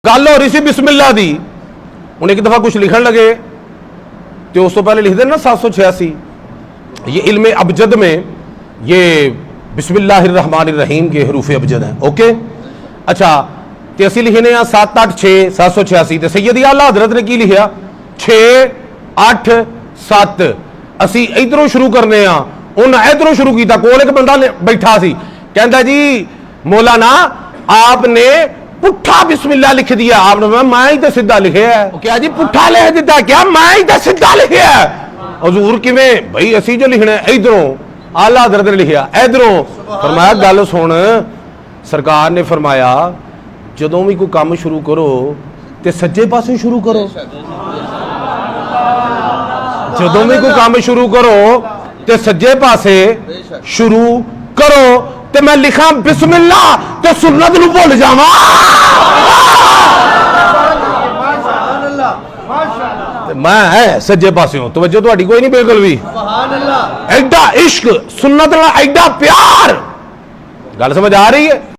गल हो रही सी बिस्मिल्ला दी। हूँ एक दफ़ा कुछ लिखन लगे तो उस तो पहले लिख देना 786 ये इल्म अबजद में ये बिस्मिल्लाहिर्रहमानिर्रहीम के हरूफ अबजद हैं। ओके अच्छा तो असी लिखने 786 786 तो सैयद आला हजरत ने की लिखा 6 8 7 असी इधरों शुरू करने उन्हें इधरों शुरू किया। कोल एक बंदा बैठा सी कहता जी मौलाना आपने पुट्ठा बिस्मिल्लाह लिख दिया। आपने मैं ही तो सीधा लिखे है। क्या जी पुट्ठा लिख दिता क्या? मैं ही तो सीधा लिखे है। हजूर किवें भाई असी जो लिखना इधरों आला हजरत ने लिखा इधरों। फरमाया गल सुन सरकार ने फरमाया जदों भी कोई काम शुरू करो तो सज्जे पासे शुरू करो। जदों भी कोई काम शुरू करो तो सज्जे पासे शुरू करो। ते मैं लिखा बिस्मिल्लाह ते सुन्नत नूं भुल जावां। मैं है सज्जे पास्यों तवज्जो तुहाडी कोई नहीं बिल्कुल भी। एडा इश्क सुन्नत नाल एडा प्यार। गल समझ आ रही है।